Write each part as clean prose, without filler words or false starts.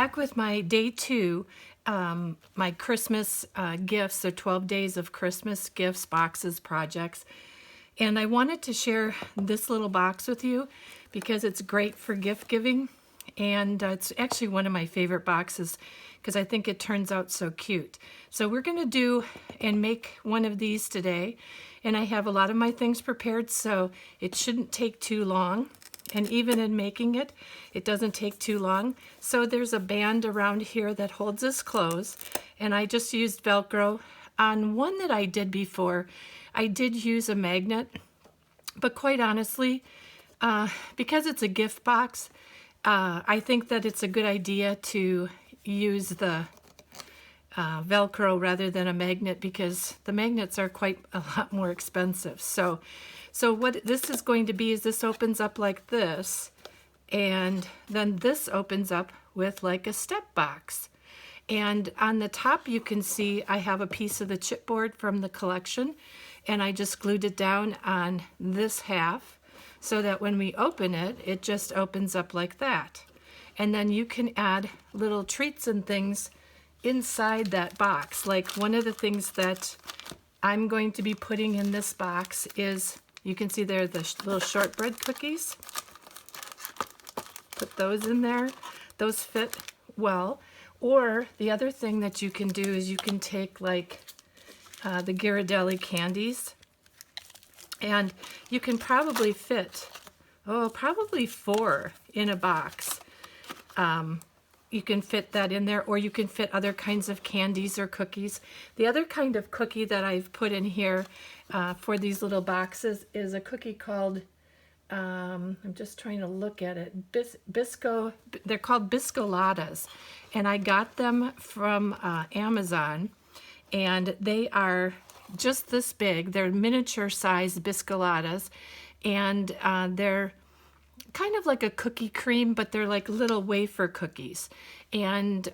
back with my day 2, my Christmas gifts, so 12 days of Christmas gifts, boxes, projects. And I wanted to share this little box with you because it's great for gift giving. And it's actually one of my favorite boxes because I think it turns out so cute. So we're going to do and make one of these today. And I have a lot of my things prepared, so it shouldn't take too long. And even in making it, it doesn't take too long. So there's a band around here that holds this closed, and I just used Velcro. On one that I did before, I did use a magnet, but quite honestly, because it's a gift box, I think that it's a good idea to use the Velcro rather than a magnet, because the magnets are quite a lot more expensive. So what this is going to be is this opens up like this, and then this opens up with like a step box. And on the top you can see I have a piece of the chipboard from the collection, and I just glued it down on this half so that when we open it, it just opens up like that. And then you can add little treats and things inside that box. Like one of the things that I'm going to be putting in this box is, you can see there the little shortbread cookies. Put those in there. Those fit well. Or the other thing that you can do is you can take like the Ghirardelli candies, and you can probably fit, probably 4 in a box. You can fit that in there, or you can fit other kinds of candies or cookies. The other kind of cookie that I've put in here for these little boxes is a cookie called, I'm just trying to look at it, they're called Biscoladas, and I got them from Amazon, and they are just this big. They're miniature size Biscoladas, and they're kind of like a cookie cream, but they're like little wafer cookies, and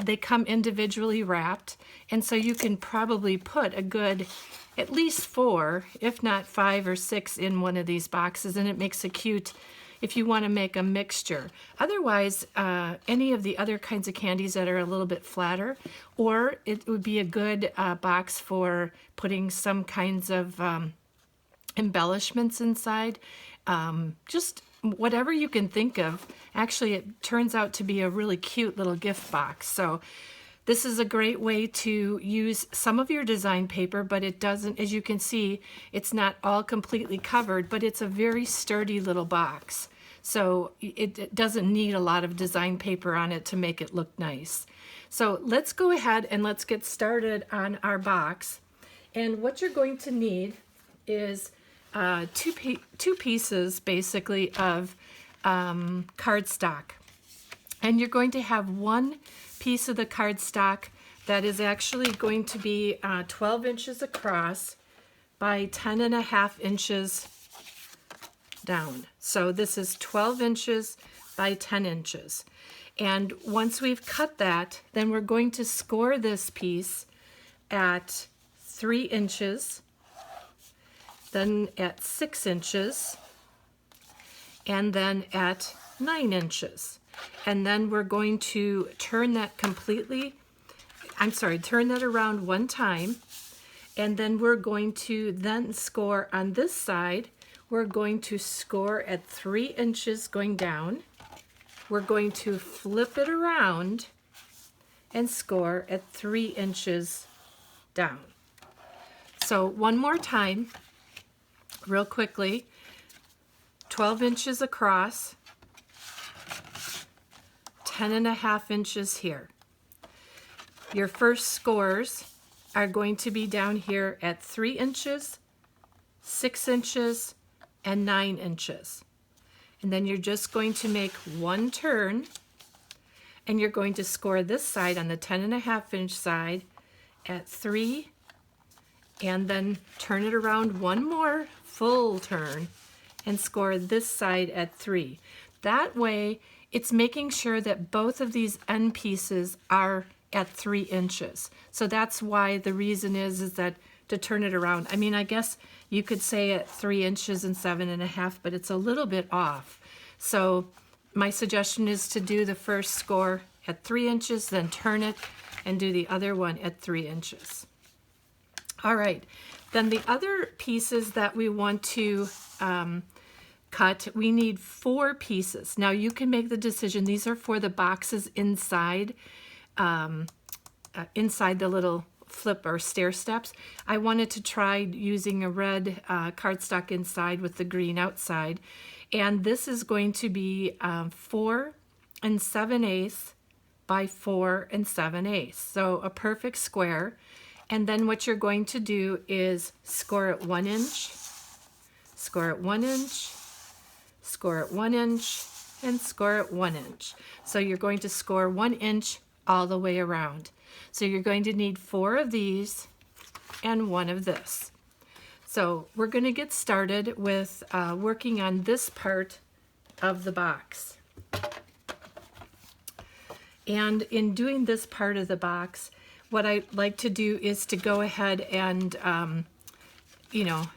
they come individually wrapped, and so you can probably put a good at least 4, if not 5 or 6 in one of these boxes, and it makes it cute if you want to make a mixture. Otherwise, any of the other kinds of candies that are a little bit flatter, or it would be a good box for putting some kinds of embellishments inside. Just whatever you can think of. Actually, it turns out to be a really cute little gift box. So this is a great way to use some of your design paper, but it doesn't, as you can see, it's not all completely covered, but it's a very sturdy little box. So it doesn't need a lot of design paper on it to make it look nice. So let's go ahead and let's get started on our box. And what you're going to need is two pieces basically of cardstock, and you're going to have one piece of the cardstock that is actually going to be 12 inches across by 10.5 inches down. So this is 12 inches by 10 inches. And once we've cut that, then we're going to score this piece at 3 inches, then at 6 inches, and then at 9 inches. And then we're going to turn that turn that around one time, and then we're going to then score on this side. We're going to score at 3 inches going down. We're going to flip it around and score at 3 inches down. So one more time, real quickly, 12 inches across, 10.5 inches here. Your first scores are going to be down here at 3 inches, 6 inches, and 9 inches. And then you're just going to make one turn, and you're going to score this side on the 10.5 inch side at 3, and then turn it around one more full turn and score this side at 3. That way, it's making sure that both of these end pieces are at 3 inches. So that's why the reason is that to turn it around. I mean, I guess you could say at 3 inches and 7.5, but it's a little bit off. So my suggestion is to do the first score at 3 inches, then turn it and do the other one at 3 inches. All right, then the other pieces that we want to cut, we need 4 pieces. Now you can make the decision, these are for the boxes inside, inside the little flip or stair steps. I wanted to try using a red cardstock inside with the green outside, and this is going to be 4 7/8 by 4 7/8, so a perfect square. And then what you're going to do is score it 1 inch, score it 1 inch, score it 1 inch, and score it 1 inch. So you're going to score 1 inch all the way around. So you're going to need 4 of these and 1 of this. So we're going to get started with working on this part of the box. And in doing this part of the box, what I like to do is to go ahead and, you know,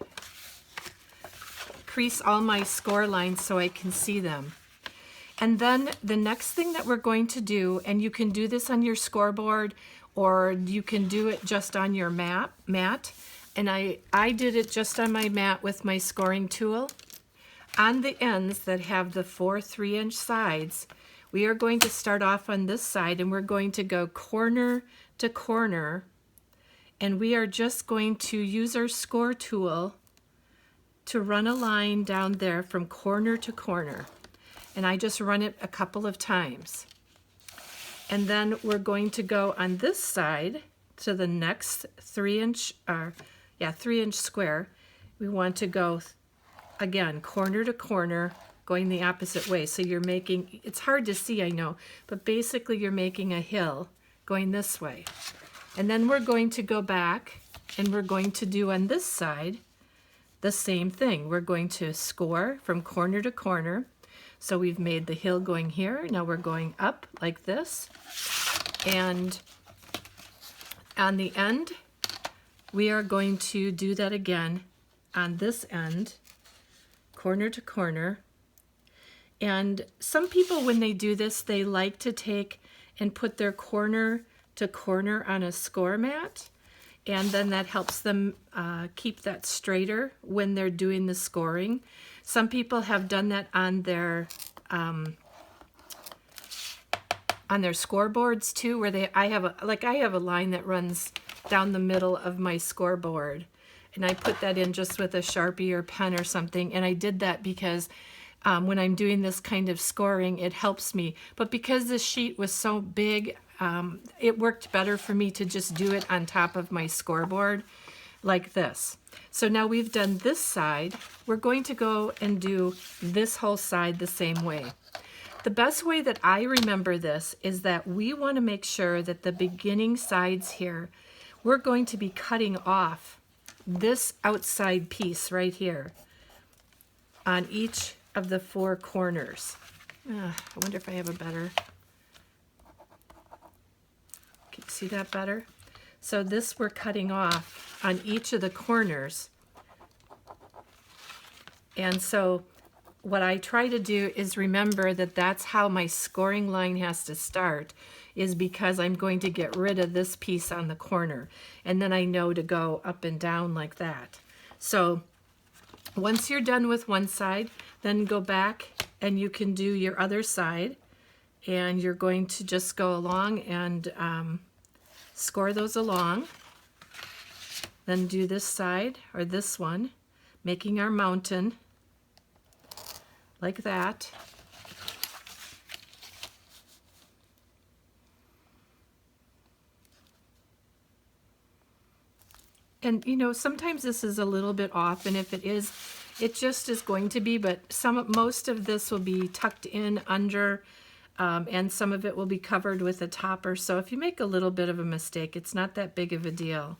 crease all my score lines so I can see them. And then the next thing that we're going to do, and you can do this on your scoreboard or you can do it just on your mat. And I did it just on my mat with my scoring tool. On the ends that have the 4 3-inch sides, we are going to start off on this side and we're going to go corner to corner, and we are just going to use our score tool to run a line down there from corner to corner. And I just run it a couple of times. And then we're going to go on this side to the next 3-inch, 3-inch square. We want to go again corner to corner, going the opposite way. So you're making, it's hard to see, I know, but basically you're making a hill going this way. And then we're going to go back and we're going to do on this side the same thing. We're going to score from corner to corner. So we've made the hill going here. Now we're going up like this. And on the end, we are going to do that again on this end, corner to corner. And some people, when they do this, they like to take and put their corner to corner on a score mat, and then that helps them keep that straighter when they're doing the scoring. Some people have done that on their scoreboards too, where I have a line that runs down the middle of my scoreboard, and I put that in just with a Sharpie or pen or something. And I did that because when I'm doing this kind of scoring, it helps me. But because this sheet was so big, it worked better for me to just do it on top of my scoreboard like this. So now we've done this side. We're going to go and do this whole side the same way. The best way that I remember this is that we want to make sure that the beginning sides here, we're going to be cutting off this outside piece right here on each of the 4 corners. I wonder if I have a better, can you see that better? So this we're cutting off on each of the corners. And so what I try to do is remember that that's how my scoring line has to start, is because I'm going to get rid of this piece on the corner. And then I know to go up and down like that. So once you're done with one side, then go back and you can do your other side, and you're going to just go along and score those along. Then do this side or this one, making our mountain like that. And you know, sometimes this is a little bit off, and if it is, it just is going to be, but most of this will be tucked in under, and some of it will be covered with a topper. So if you make a little bit of a mistake, it's not that big of a deal.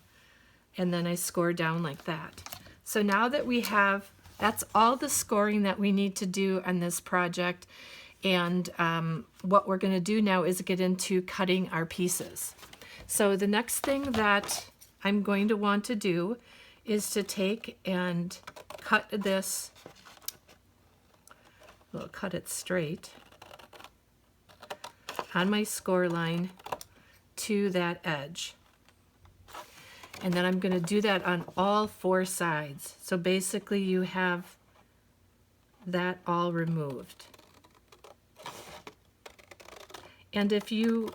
And then I score down like that. So now that we have, that's all the scoring that we need to do on this project. And what we're going to do now is get into cutting our pieces. So the next thing that I'm going to want to do is to take and cut this, we'll cut it straight on my score line to that edge. And then I'm going to do that on all 4 sides. So basically you have that all removed. And if you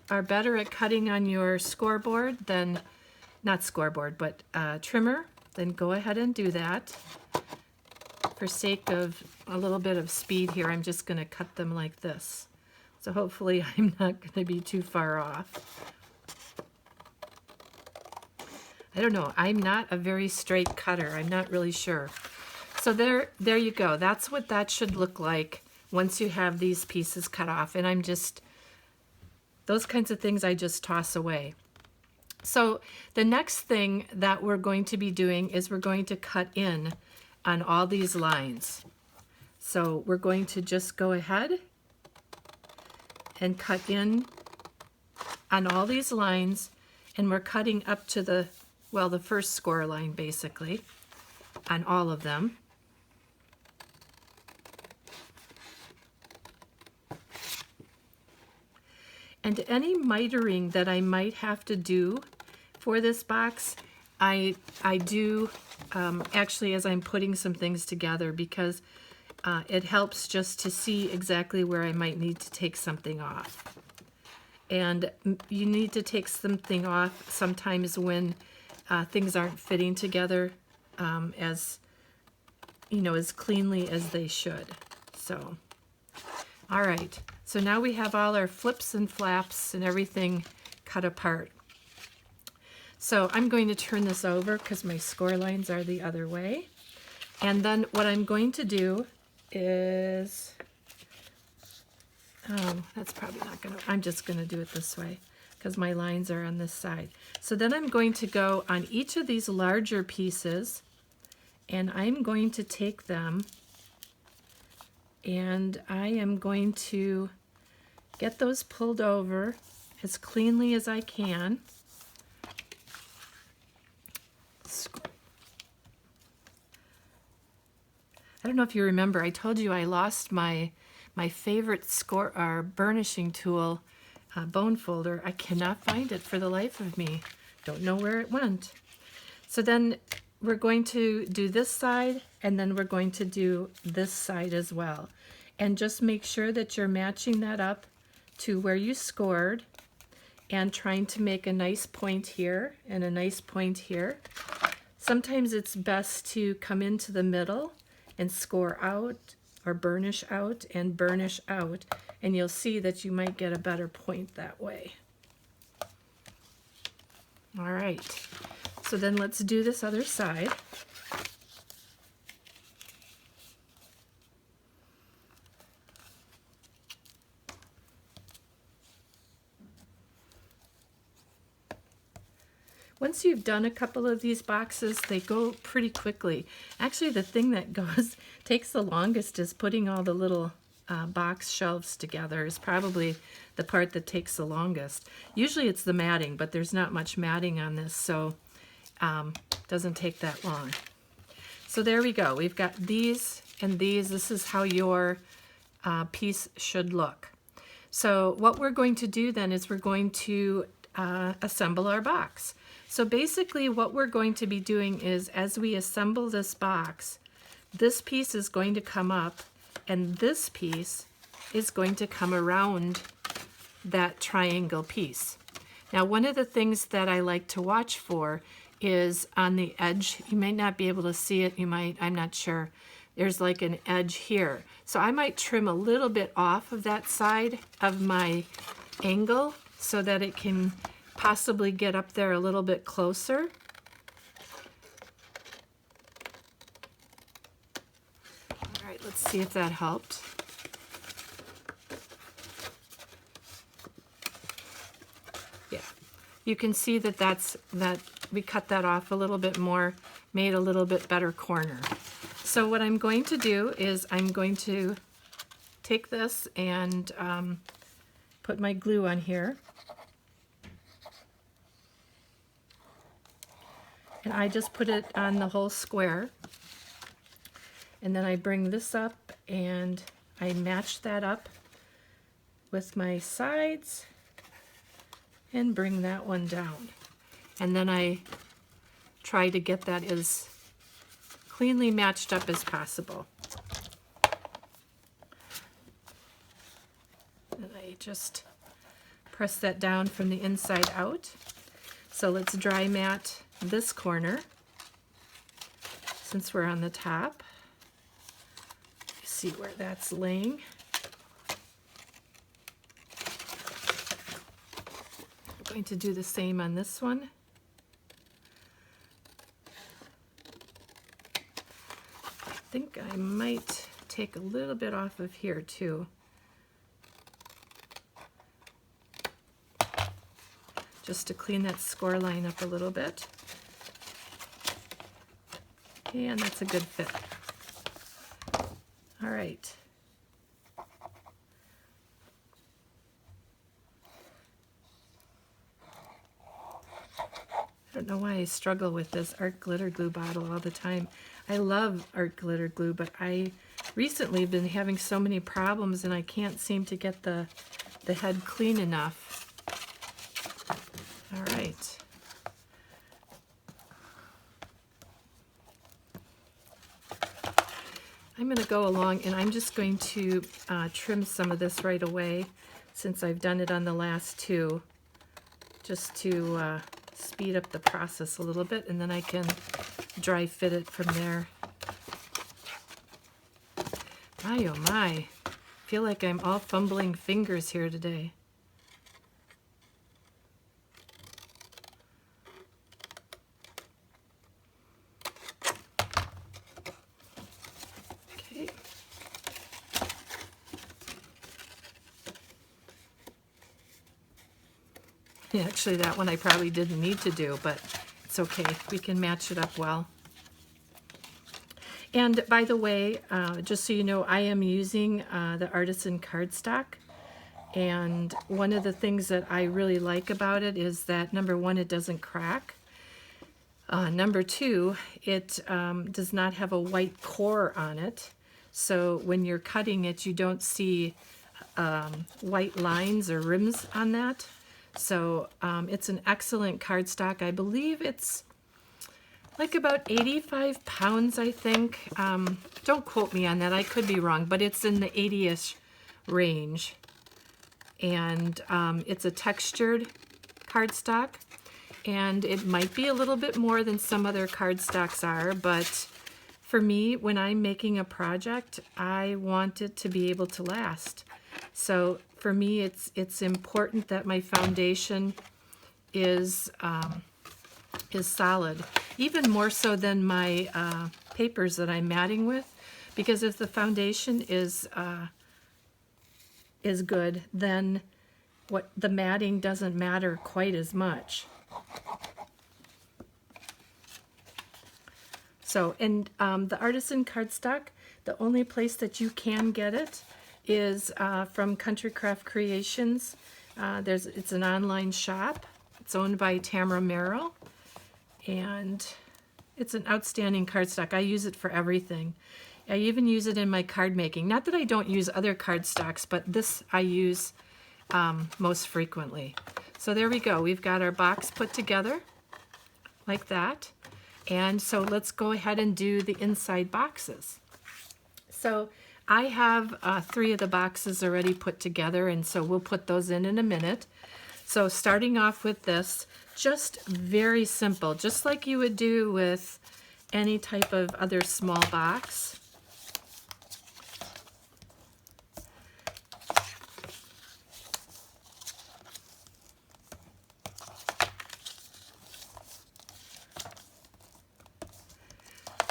are better at cutting on your scoreboard, then, not scoreboard, but trimmer, then go ahead and do that. For sake of a little bit of speed here, I'm just going to cut them like this. So hopefully I'm not going to be too far off. I don't know, I'm not a very straight cutter. I'm not really sure. So there you go. That's what that should look like once you have these pieces cut off. And I'm just, those kinds of things I just toss away. So the next thing that we're going to be doing is we're going to cut in on all these lines. So we're going to just go ahead and cut in on all these lines, and we're cutting up to the, well, the first score line basically on all of them. And any mitering that I might have to do for this box, I do actually as I'm putting some things together, because it helps just to see exactly where I might need to take something off. And you need to take something off sometimes when things aren't fitting together as, you know, as cleanly as they should. So, all right. So now we have all our flips and flaps and everything cut apart. So I'm going to turn this over because my score lines are the other way. And then what I'm going to do is, that's probably not going to, I'm just going to do it this way because my lines are on this side. So then I'm going to go on each of these larger pieces, and I'm going to take them and I am going to get those pulled over as cleanly as I can. I don't know if you remember, I told you I lost my favorite score or burnishing tool, bone folder. I cannot find it for the life of me. Don't know where it went. So then we're going to do this side, and then we're going to do this side as well. And just make sure that you're matching that up to where you scored and trying to make a nice point here and a nice point here. Sometimes it's best to come into the middle and score out or burnish out and burnish out, and you'll see that you might get a better point that way. All right, so then let's do this other side. Once you've done a couple of these boxes, they go pretty quickly. Actually, the thing that takes the longest is putting all the little box shelves together is probably the part that takes the longest. Usually it's the matting, but there's not much matting on this, so it doesn't take that long. So there we go. We've got these and these. This is how your piece should look. So what we're going to do then is we're going to assemble our box. So basically what we're going to be doing is, as we assemble this box, this piece is going to come up and this piece is going to come around that triangle piece. Now, one of the things that I like to watch for is on the edge. You might not be able to see it. You might, I'm not sure. There's like an edge here. So I might trim a little bit off of that side of my angle so that it can possibly get up there a little bit closer. All right, let's see if that helped. Yeah, you can see that we cut that off a little bit more, made a little bit better corner. So what I'm going to do is I'm going to take this and put my glue on here. And I just put it on the whole square. And then I bring this up and I match that up with my sides and bring that one down. And then I try to get that as cleanly matched up as possible. And I just press that down from the inside out. So let's dry mat this corner since we're on the top. See where that's laying. I'm going to do the same on this one. I think I might take a little bit off of here too. Just to clean that score line up a little bit. And that's a good fit. All right. I don't know why I struggle with this art glitter glue bottle all the time. I love art glitter glue, but I recently been having so many problems and I can't seem to get the head clean enough. All right. I'm going to go along and I'm just going to trim some of this right away since I've done it on the last two, just to speed up the process a little bit, and then I can dry fit it from there. My oh my, I feel like I'm all fumbling fingers here today. Actually, that one I probably didn't need to do, but it's okay. We can match it up well. And by the way, just so you know, I am using the Artisan cardstock. And one of the things that I really like about it is that, number one, it doesn't crack. Number two, it does not have a white core on it. So when you're cutting it, you don't see white lines or rims on that. So it's an excellent cardstock. I believe it's like about 85 pounds, I think. Don't quote me on that. I could be wrong, but it's in the 80-ish range. And it's a textured cardstock. And it might be a little bit more than some other cardstocks are, but for me, when I'm making a project, I want it to be able to last. So for me, it's important that my foundation is solid, even more so than my papers that I'm matting with, because if the foundation is good, then the matting doesn't matter quite as much. So, and the Artisan cardstock, the only place that you can get it is from Country Craft Creations. It's an online shop. It's owned by Tamara Merrill, and it's an outstanding cardstock. I use it for everything. I even use it in my card making. Not that I don't use other cardstocks, but this I use most frequently. So there we go. We've got our box put together like that. And so let's go ahead and do the inside boxes. So I have 3 of the boxes already put together, and so we'll put those in a minute. So starting off with this, just very simple, just like you would do with any type of other small box.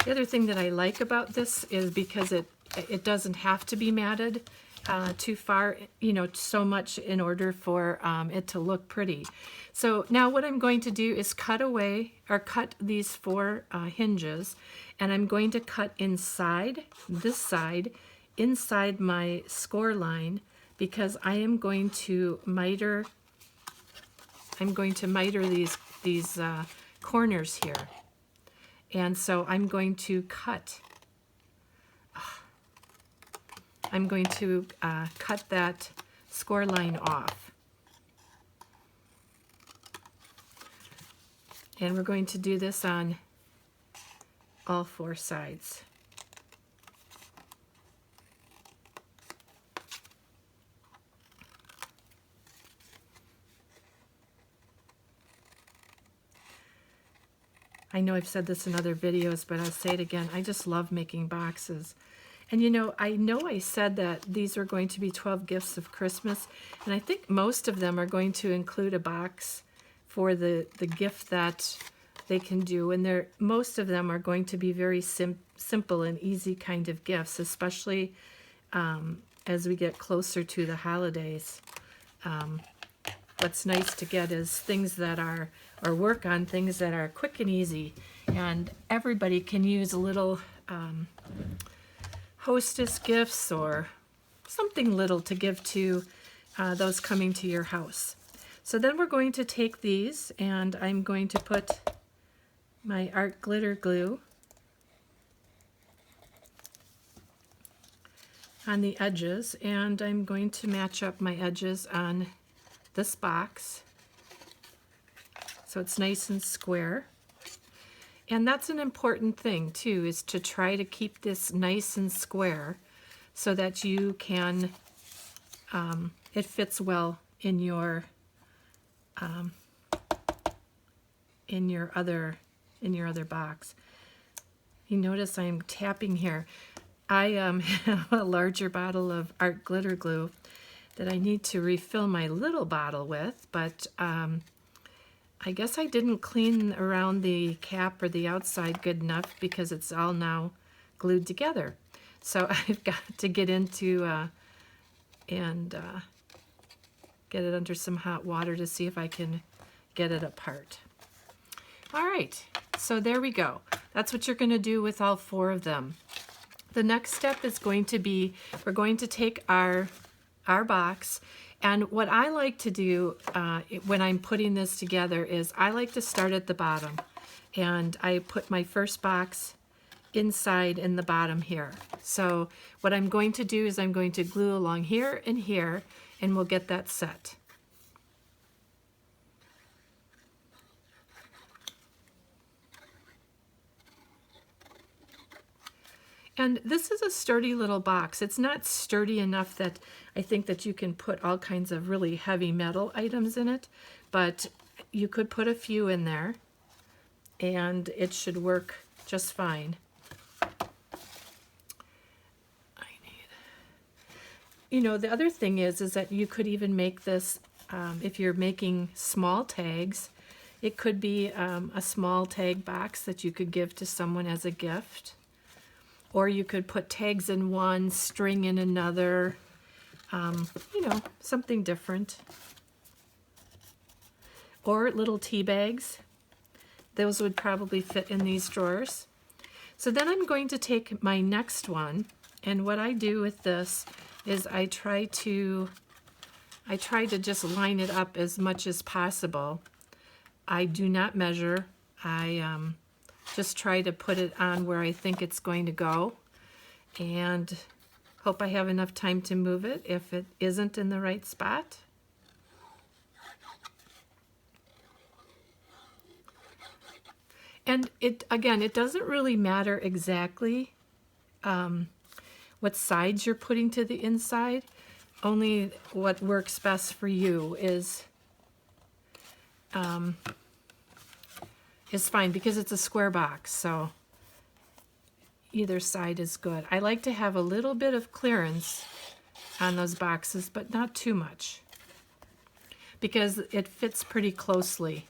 The other thing that I like about this is because it doesn't have to be matted too far, so much in order for it to look pretty. So now what I'm going to do is cut these 4 hinges, and I'm going to cut inside this side, inside my score line, because I am going to miter. I'm going to miter these corners here. And so I'm going to cut. I'm going to cut that score line off. And we're going to do this on all 4 sides. I know I've said this in other videos, but I'll say it again. I just love making boxes. And you know I said that these are going to be 12 gifts of Christmas, and I think most of them are going to include a box for the gift that they can do, and most of them are going to be very simple and easy kind of gifts, especially as we get closer to the holidays. What's nice to get is things that are, or work on things that are quick and easy, and everybody can use a little hostess gifts or something little to give to those coming to your house. So then we're going to take these, and I'm going to put my art glitter glue on the edges, and I'm going to match up my edges on this box so it's nice and square. And that's an important thing too, is to try to keep this nice and square so that you can it fits well in your other box. You notice I'm tapping here. I have a larger bottle of art glitter glue that I need to refill my little bottle with, but I guess I didn't clean around the cap or the outside good enough because it's all now glued together. So I've got to get into and get it under some hot water to see if I can get it apart. All right, so there we go. That's what you're going to do with all 4 of them. The next step is going to be, we're going to take our box, and what I like to do when I'm putting this together is I like to start at the bottom, and I put my first box inside in the bottom here. So what I'm going to do is I'm going to glue along here, and we'll get that set. And this is a sturdy little box. It's not sturdy enough that I think that you can put all kinds of really heavy metal items in it, but you could put a few in there and it should work just fine. You know, the other thing is that you could even make this, if you're making small tags, it could be a small tag box that you could give to someone as a gift. Or you could put tags in one, string in another, you know, something different. Or little tea bags. Those would probably fit in these drawers. So then I'm going to take my next one, and what I do with this is I try to just line it up as much as possible. I do not measure. I just try to put it on where I think it's going to go, and hope I have enough time to move it if it isn't in the right spot. And it doesn't really matter exactly what sides you're putting to the inside, only what works best for you is fine, because it's a square box, so either side is good. I like to have a little bit of clearance on those boxes, but not too much, because it fits pretty closely.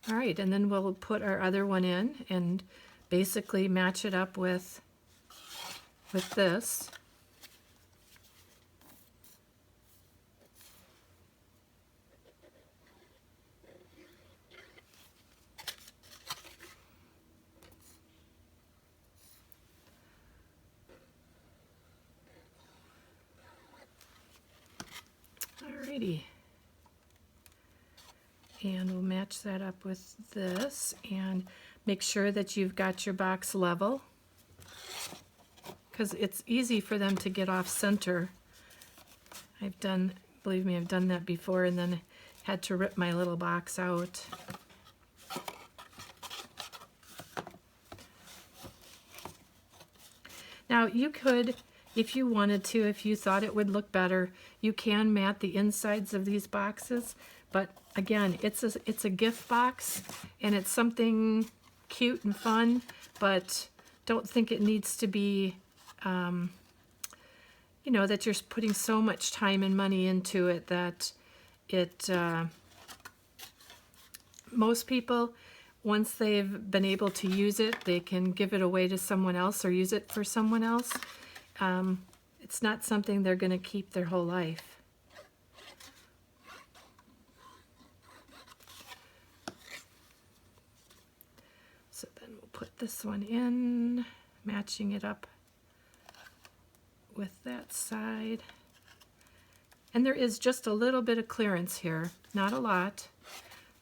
All right, and then we'll put our other one in and basically match it up with this. Alrighty. And we'll match that up with this and make sure that you've got your box level. because it's easy for them to get off center. Believe me, I've done that before and then had to rip my little box out. Now you could, if you wanted to, if you thought it would look better, you can mat the insides of these boxes. But again, it's a gift box and it's something cute and fun, but don't think it needs to be, you know, that you're putting so much time and money into it that it, most people, once they've been able to use it, they can give it away to someone else or use it for someone else. It's not something they're going to keep their whole life. So then we'll put this one in, matching it up with that side. And there is just a little bit of clearance here, not a lot.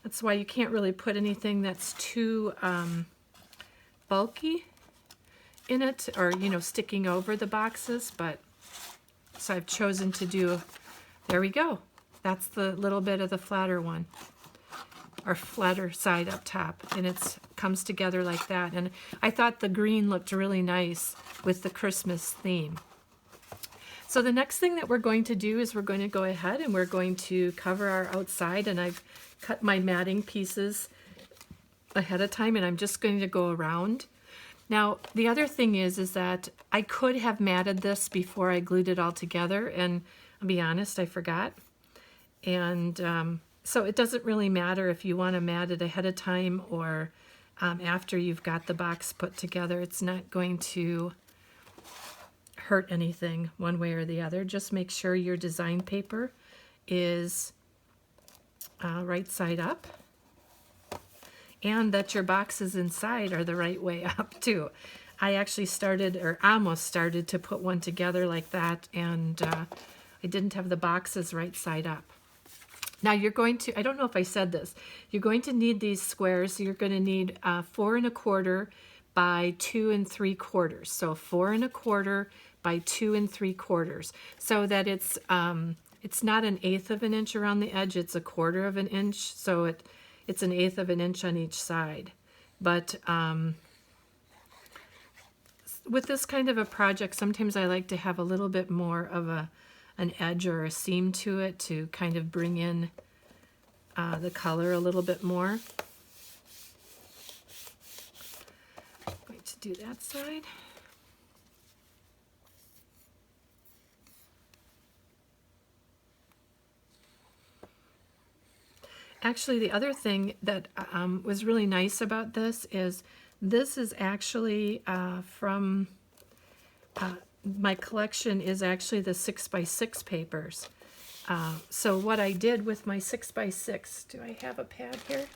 That's why you can't really put anything that's too bulky in it, or, you know, sticking over the boxes. But so I've chosen to do, there we go. That's the little bit of the flatter one, or flatter side up top, and it comes together like that. And I thought the green looked really nice with the Christmas theme. So the next thing that we're going to do is we're going to go ahead and we're going to cover our outside, and I've cut my matting pieces ahead of time, and I'm just going to go around. Now, the other thing is that I could have matted this before I glued it all together, and I'll be honest, I forgot. And so it doesn't really matter if you want to mat it ahead of time or after you've got the box put together. It's not going to hurt anything one way or the other. Just make sure your design paper is right side up, and that your boxes inside are the right way up too. I actually started, or almost started, to put one together like that, and I didn't have the boxes right side up. Now you're going to, I don't know if I said this, you're going to need these squares. So you're going to need 4 1/4 by 2 3/4. So 4 1/4 by 2 3/4, so that it's not 1/8 of an inch around the edge, it's 1/4 of an inch, so it's 1/8 of an inch on each side. But with this kind of a project, sometimes I like to have a little bit more of an edge or a seam to it to kind of bring in the color a little bit more. I'm going to do that side. Actually, the other thing that was really nice about this is actually from my collection is actually the 6x6 papers. So what I did with my 6x6, do I have a pad here?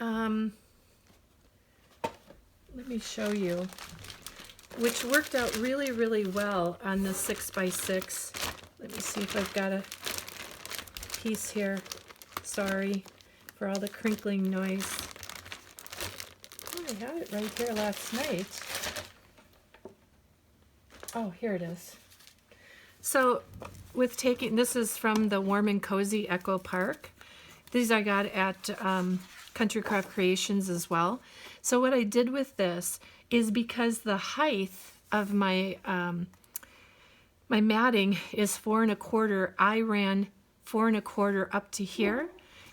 Let me show you, which worked out really, really well on the 6x6. Let me see if I've got a piece here. Sorry for all the crinkling noise. Oh, I had it right here last night. Oh, here it is. So with taking, this is from the Warm and Cozy Echo Park. These I got at Country Craft Creations as well. So what I did with this is, because the height of my my matting is 4 1/4, I ran 4 1/4 up to here,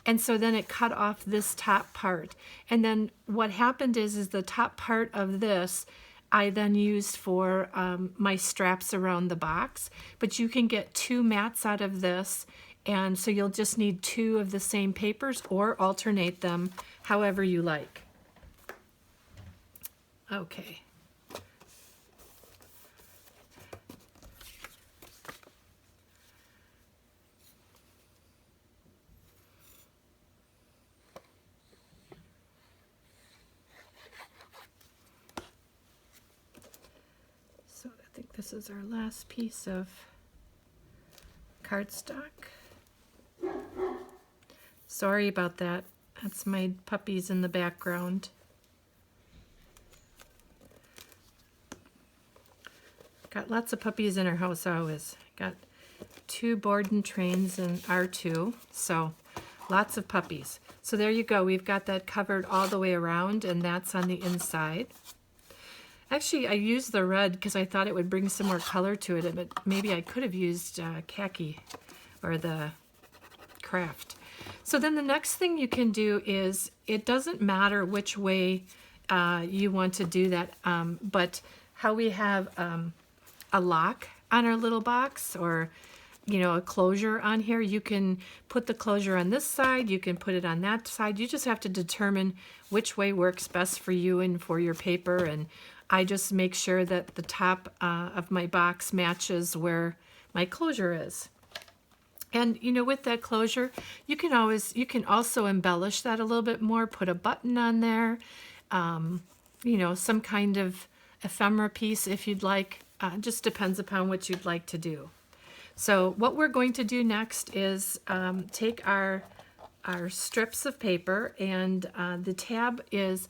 and so then it cut off this top part. And then what happened is the top part of this I then used for my straps around the box. But you can get 2 mats out of this, and so you'll just need 2 of the same papers or alternate them however you like. Okay. So I think this is our last piece of cardstock. Sorry about that. That's my puppies in the background. Got lots of puppies in our house always. Got 2 Borden trains and R2, so lots of puppies. So there you go. We've got that covered all the way around, and that's on the inside. Actually, I used the red because I thought it would bring some more color to it, but maybe I could have used khaki or the craft. So then the next thing you can do is, it doesn't matter which way you want to do that, but how we have a lock on our little box, or a closure on here, you can put the closure on this side, you can put it on that side. You just have to determine which way works best for you and for your paper. And I just make sure that the top of my box matches where my closure is. And with that closure, you can also embellish that a little bit more, put a button on there, some kind of ephemera piece if you'd like. Just depends upon what you'd like to do. So what we're going to do next is take our strips of paper, and the tab is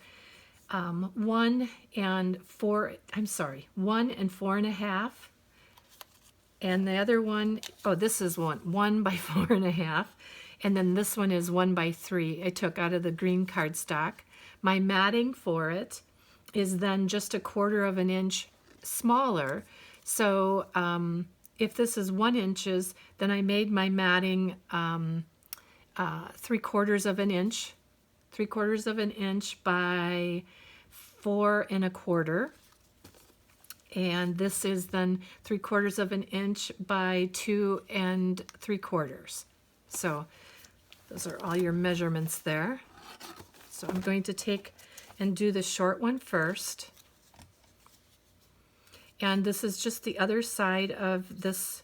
1 and 4.5. And the other one, this is 1 by 4.5. And then this one is 1 by 3. I took out of the green cardstock. My matting for it is then just 1/4 of an inch smaller. So if this is 1 inch, then I made my matting 3/4 of an inch, 3/4 of an inch by 4 1/4. And this is then 3/4 of an inch by 2 3/4. So those are all your measurements there. So I'm going to take and do the short one first. And this is just the other side of this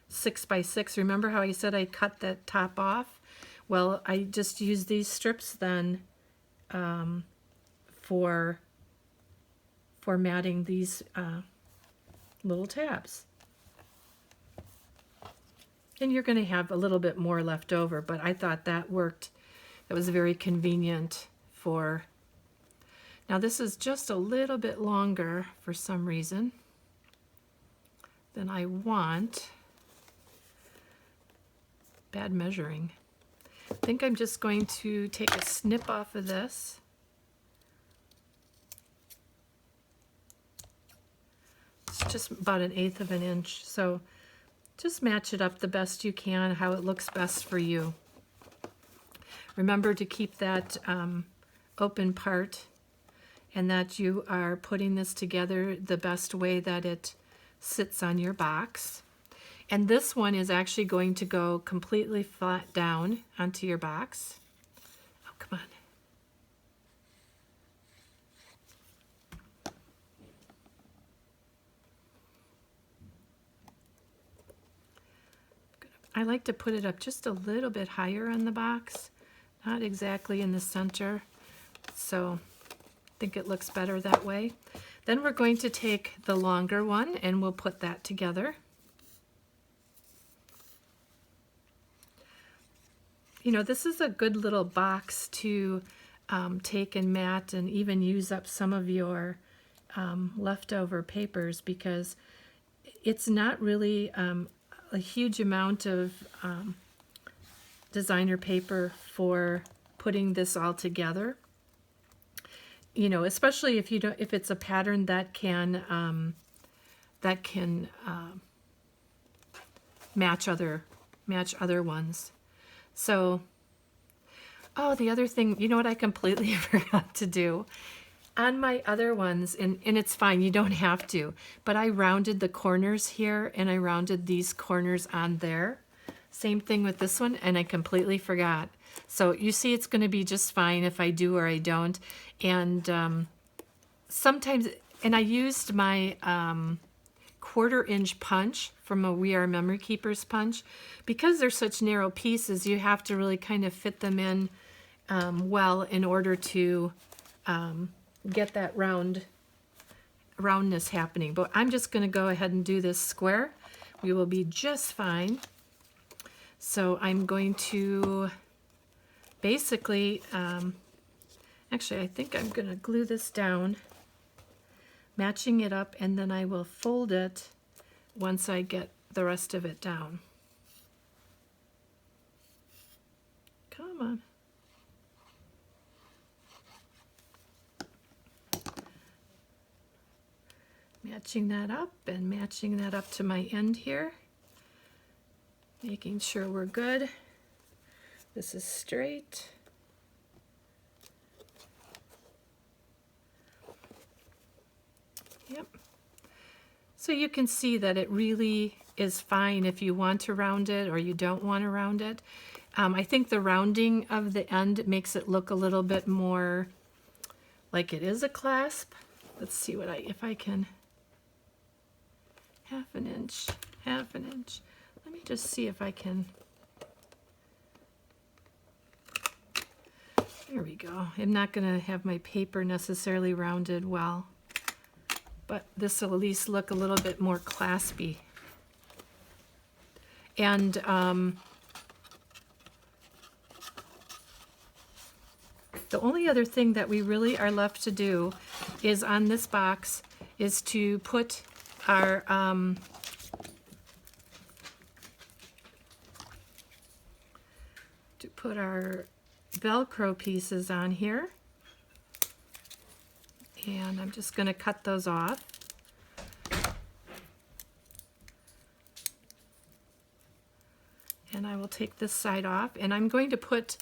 6 by 6. Remember how I said I cut that top off? Well, I just use these strips then for matting these little tabs. And you're going to have a little bit more left over, but I thought that worked. That was very convenient for... Now this is just a little bit longer for some reason than I want. Bad measuring. I think I'm just going to take a snip off of this. It's just about 1/8 of an inch. So just match it up the best you can, how it looks best for you. Remember to keep that open part, and that you are putting this together the best way that it sits on your box. And this one is actually going to go completely flat down onto your box. Oh, come on. I like to put it up just a little bit higher on the box, not exactly in the center. So I think it looks better that way. Then we're going to take the longer one and we'll put that together. This is a good little box to take and mat and even use up some of your leftover papers, because it's not really a huge amount of designer paper for putting this all together. Especially if it's a pattern that can match other ones. So, the other thing, what I completely forgot to do on my other ones, and it's fine, you don't have to, but I rounded the corners here and I rounded these corners on there. Same thing with this one, and I completely forgot. So you see, it's going to be just fine if I do or I don't. And sometimes, and I used my 1/4 inch punch from a We Are Memory Keepers punch. Because they're such narrow pieces, you have to really kind of fit them in well in order to get that roundness happening. But I'm just going to go ahead and do this square. We will be just fine. So I'm going to basically, actually I think I'm going to glue this down, matching it up, and then I will fold it once I get the rest of it down. Come on. Matching that up and matching that up to my end here. Making sure we're good. This is straight. Yep. So you can see that it really is fine if you want to round it or you don't want to round it. I think the rounding of the end makes it look a little bit more like it is a clasp. Let's see what if I can. Half an inch, half an inch. Let me just see if I can. There we go. I'm not going to have my paper necessarily rounded well, but this will at least look a little bit more claspy. And the only other thing that we really are left to do is on this box is to put our Velcro pieces on here, and I'm just going to cut those off. And I will take this side off, and I'm going to put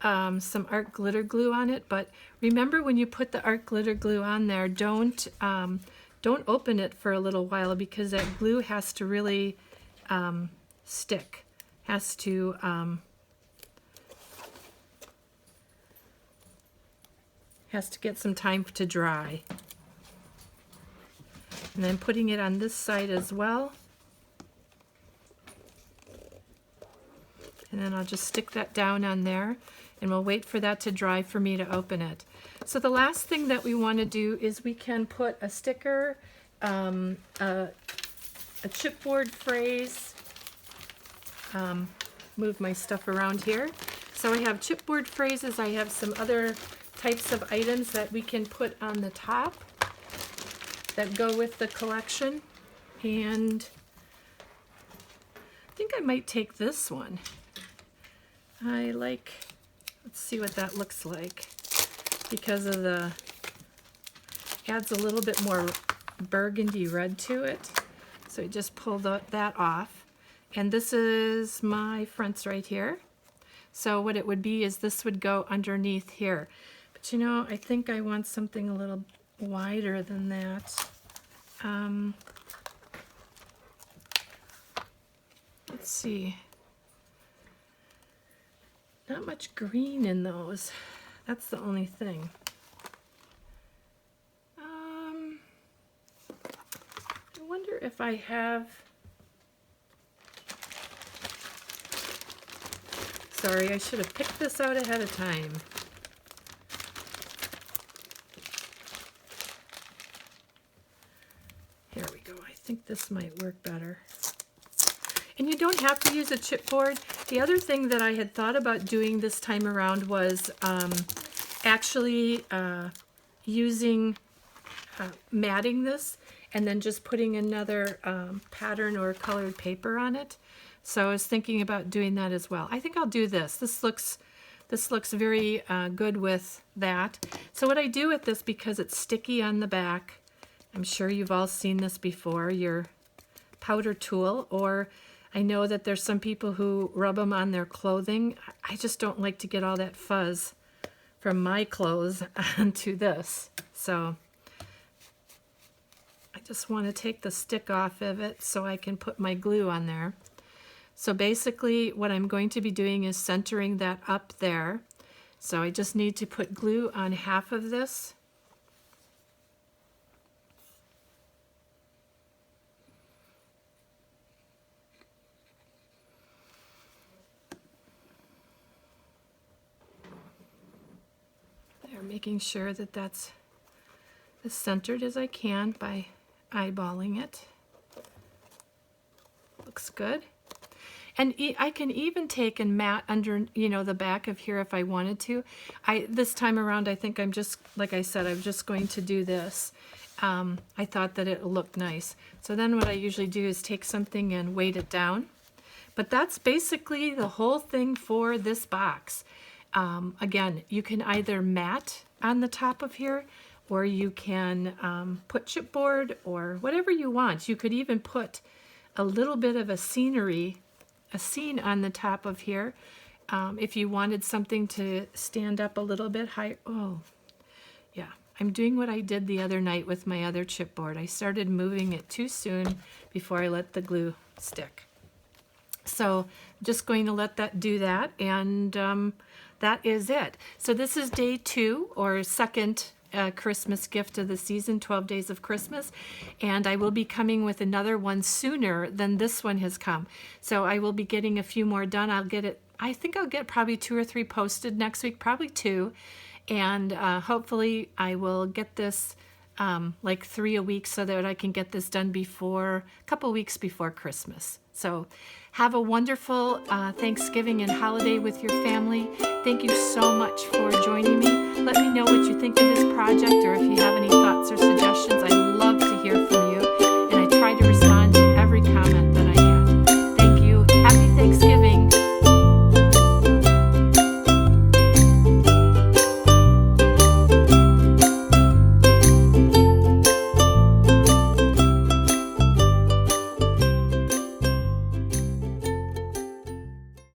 some art glitter glue on it. But remember, when you put the art glitter glue on there, don't open it for a little while, because that glue has to really stick, has to get some time to dry. And then putting it on this side as well. And then I'll just stick that down on there, and we'll wait for that to dry for me to open it. So the last thing that we want to do is we can put a sticker, a chipboard phrase, move my stuff around here. So I have chipboard phrases, I have some other types of items that we can put on the top that go with the collection. And I think I might take this one. Let's see what that looks like, because of adds a little bit more burgundy red to it. So I just pulled that off. And this is my fronts right here. So what it would be is this would go underneath here. But you know, I think I want something a little wider than that. Let's see. Not much green in those. That's the only thing. I wonder if I have... Sorry, I should have picked this out ahead of time. Here we go. I think this might work better. And you don't have to use a chipboard. The other thing that I had thought about doing this time around was actually using matting this and then just putting another pattern or colored paper on it. So I was thinking about doing that as well. I think I'll do this. This looks very good with that. So what I do with this, because it's sticky on the back, I'm sure you've all seen this before, your powder tool, or I know that there's some people who rub them on their clothing. I just don't like to get all that fuzz from my clothes onto this. So I just want to take the stick off of it so I can put my glue on there. So basically what I'm going to be doing is centering that up there. So I just need to put glue on half of this. There, making sure that that's as centered as I can by eyeballing it. Looks good. And I can even take and mat under, you know, the back of here if I wanted to. This time around, I think I'm just, like I said, I'm just going to do this. I thought that it looked nice. So then what I usually do is take something and weight it down. But that's basically the whole thing for this box. Again, you can either mat on the top of here, or you can put chipboard or whatever you want. You could even put a little bit of a scene on the top of here if you wanted something to stand up a little bit higher. Oh, yeah. I'm doing what I did the other night with my other chipboard. I started moving it too soon before I let the glue stick. So I'm just going to let that do that, and that is it. So this is day 2, or second Christmas gift of the season, 12 days of Christmas, and I will be coming with another one sooner than this one has come. So I will be getting a few more done. I think I'll get probably 2 or 3 posted next week, probably 2. And hopefully I will get this like 3 a week so that I can get this done a couple weeks before Christmas. So have a wonderful Thanksgiving and holiday with your family. Thank you so much for joining me. Let me know what you think of this project, or if you have any thoughts or suggestions. I